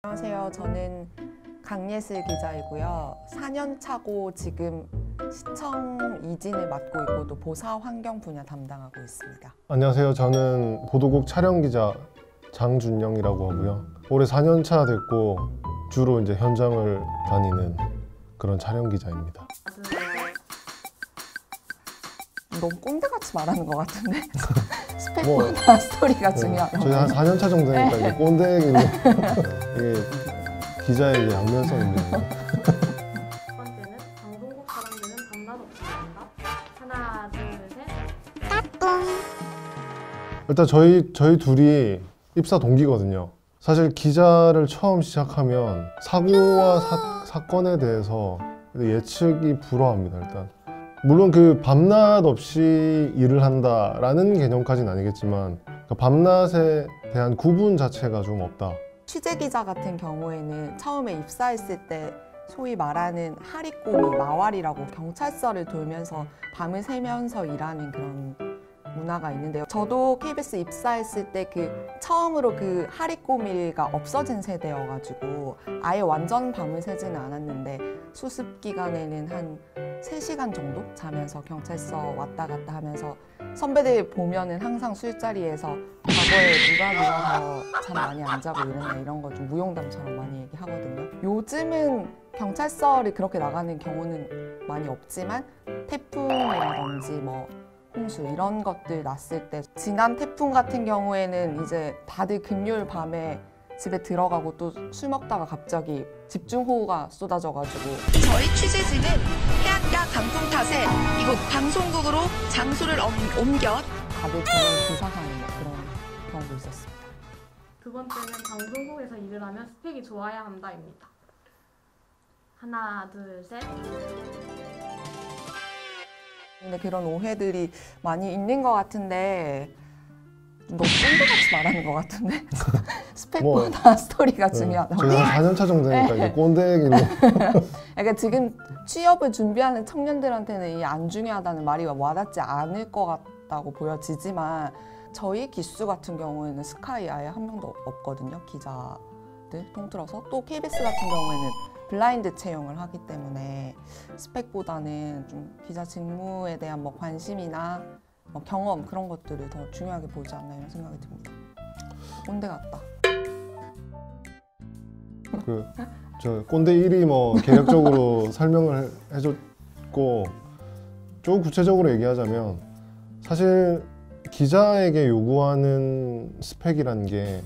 안녕하세요. 저는 강예슬 기자이고요. 4년 차고 지금 시청 이진을 맡고 있고 또 보사 환경 분야 담당하고 있습니다. 안녕하세요. 저는 보도국 촬영 기자 장준영이라고 하고요. 올해 4년 차 됐고 주로 이제 현장을 다니는 그런 촬영 기자입니다. 너무 꼰대같이 말하는 것 같은데? 스펙보다 스토리가 중요하다고. 저희 한 4년 차 정도 되니까 이제 꼰대 얘기로 이게 기자의 양면성인데. 첫 번째는 방송국 사람들은 밤낮 없이 산다. 하나, 둘, 셋. 일단 저희 둘이 입사 동기거든요. 사실 기자를 처음 시작하면 사고와 사건에 대해서 예측이 불허합니다. 일단 물론 그 밤낮 없이 일을 한다라는 개념까지는 아니겠지만 그 밤낮에 대한 구분 자체가 좀 없다. 취재 기자 같은 경우에는 처음에 입사했을 때 소위 말하는 하리꼬미, 마왈이라고 경찰서를 돌면서 밤을 새면서 일하는 그런 문화가 있는데요. 저도 KBS 입사했을 때 처음으로 그 하리꼬미가 없어진 세대여가지고 아예 완전 밤을 새지는 않았는데 수습 기간에는 한 3시간 정도 자면서 경찰서 왔다 갔다 하면서 선배들 보면은 항상 술자리에서 과거에 누가 잠 많이 안 자고 이랬나 이런 거 좀 무용담처럼 많이 얘기하거든요. 요즘은 경찰서를 그렇게 나가는 경우는 많이 없지만 태풍이라든지 뭐 홍수 이런 것들 났을 때 지난 태풍 같은 경우에는 이제 다들 금요일 밤에 집에 들어가고 또 술 먹다가 갑자기 집중호우가 쏟아져가지고 저희 취재진은 해안가 강풍 탓에 이곳 방송국으로 장소를 옮겨 다들 저는 기사하는 그런 경우도 있었습니다. 두 번째는 방송국에서 일을 하면 스펙이 좋아야 한다입니다. 하나, 둘, 셋. 근데 그런 오해들이 많이 있는 것 같은데 너무 꼰대같이 말하는 것 같은데 스펙보다 스토리가 중요하다고. 저희 한 4년 차 정도 되니까 이제 꼰대 얘기로. 그러니까 지금 취업을 준비하는 청년들한테는 이 안 중요하다는 말이 와닿지 않을 것 같다고 보여지지만 저희 기수 같은 경우에는 스카이 아예 한 명도 없거든요. 기자들 통틀어서. 또 KBS 같은 경우에는 블라인드 채용을 하기 때문에 스펙보다는 좀 기자 직무에 대한 뭐 관심이나 뭐 경험 그런 것들을 더 중요하게 보지 않나 이런 생각이 듭니다. 꼰대 같다. 저 꼰대 1이 뭐 개략적으로 설명을 해줬고 조금 구체적으로 얘기하자면 사실 기자에게 요구하는 스펙이라는 게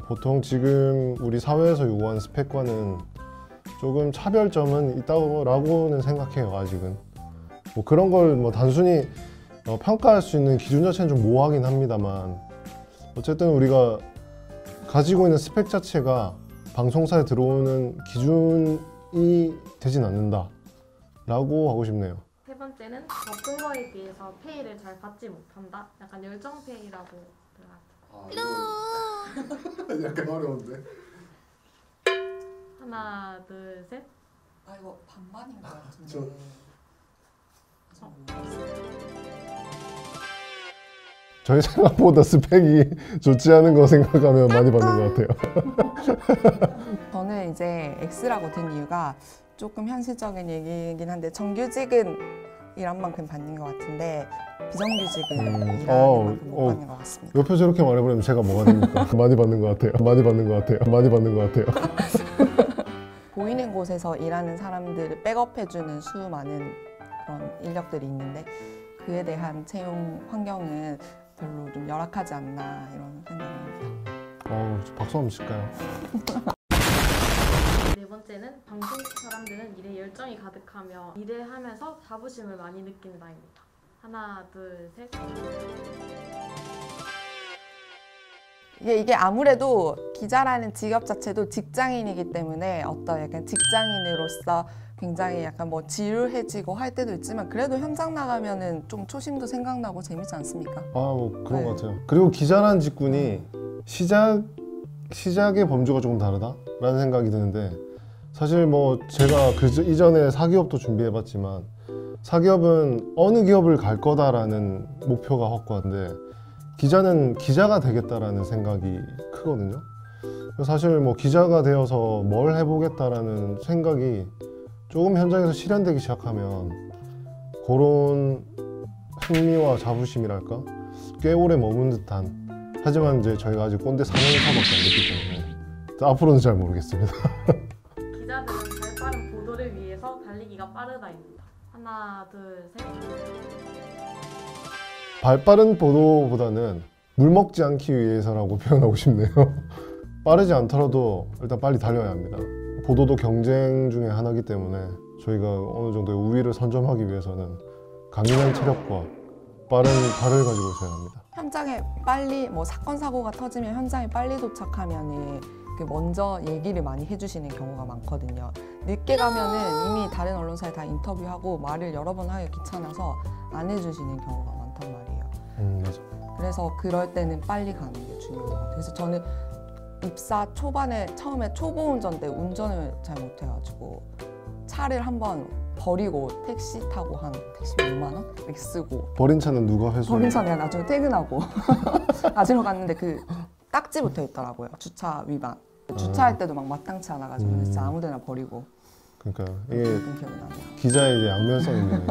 보통 지금 우리 사회에서 요구하는 스펙과는 조금 차별점은 있다고는 생각해요. 아직은 뭐 그런 걸 뭐 단순히 평가할 수 있는 기준 자체는 좀 모호하긴 합니다만 어쨌든 우리가 가지고 있는 스펙 자체가 방송사에 들어오는 기준이 되진 않는다 라고 하고 싶네요. 세 번째는 바쁜 거에 비해서 페이를 잘 받지 못한다. 약간 열정 페이라고 들어갔죠. 약간 어려운데? 하나, 둘, 셋. 아 이거 반반인 것 같은데. 저희 생각보다 스펙이 좋지 않은 거 생각하면 많이 받는 것 같아요. 저는 이제 X라고 든 이유가 조금 현실적인 얘기이긴 한데 정규직은 일한 만큼 받는 것 같은데 비정규직은 일하는 만큼 못 받는 것 같습니다. 옆에서 이렇게 말해버리면 제가 뭐가 됩니까? 많이 받는 것 같아요. 많이 받는 것 같아요. 많이 받는 것 같아요. 보이는 곳에서 일하는 사람들을 백업해주는 수많은 그런 인력들이 있는데 그에 대한 채용 환경은 별로 좀 열악하지 않나 이런 생각입니다. 박수 한번 칠까요? 네 번째는 방송국 사람들은 일에 열정이 가득하며 일을 하면서 자부심을 많이 느낀다입니다. 하나, 둘, 셋. 이게 아무래도 기자라는 직업 자체도 직장인이기 때문에 어떤 약간 직장인으로서 굉장히 약간 뭐 지루해지고 할 때도 있지만 그래도 현장 나가면은 좀 초심도 생각나고 재밌지 않습니까? 뭐 그런 것 같아요. 그리고 기자라는 직군이 시작의 범주가 조금 다르다라는 생각이 드는데 사실 뭐 제가 그 이전에 사기업도 준비해봤지만 사기업은 어느 기업을 갈 거다라는 목표가 확고한데 기자는 기자가 되겠다라는 생각이 크거든요. 사실 뭐 기자가 되어서 뭘 해보겠다라는 생각이 조금 현장에서 실현되기 시작하면 그런 흥미와 자부심이랄까 꽤 오래 머문 듯한, 하지만 이제 저희가 아직 꼰대 4년차밖에 안 됐기 때문에 앞으로는 잘 모르겠습니다. 기자들은 발 빠른 보도를 위해서 달리기가 빠르다입니다. 하나, 둘, 셋. 발 빠른 보도보다는 물 먹지 않기 위해서라고 표현하고 싶네요. 빠르지 않더라도 일단 빨리 달려야 합니다. 보도도 경쟁 중에 하나이기 때문에 저희가 어느 정도의 우위를 선점하기 위해서는 강인한 체력과 빠른 발을 가지고 있어야 합니다. 현장에 빨리 뭐 사건 사고가 터지면 현장에 빨리 도착하면은 그 먼저 얘기를 많이 해주시는 경우가 많거든요. 늦게 가면은 이미 다른 언론사에 다 인터뷰하고 말을 여러 번 하기 귀찮아서 안 해주시는 경우가 많단 말이에요. 맞아. 그래서 그럴 때는 빨리 가는 게 중요한 것 같아요. 그래서 저는 입사 초반에 처음에 초보 운전 때 운전을 잘 못해가지고 차를 한번 버리고 택시 타고 한 택시 5만 원 이렇게 쓰고, 버린 차는 누가 회수? 버린 차 내가 나중에 퇴근하고 가지러 갔는데 그 딱지 붙어 있더라고요. 주차 위반. 주차할 때도 막 마땅치 않아가지고 진짜 아무데나 버리고. 그러니까 이게 그런 기억이 나네요. 기자의 이제 양면성 있는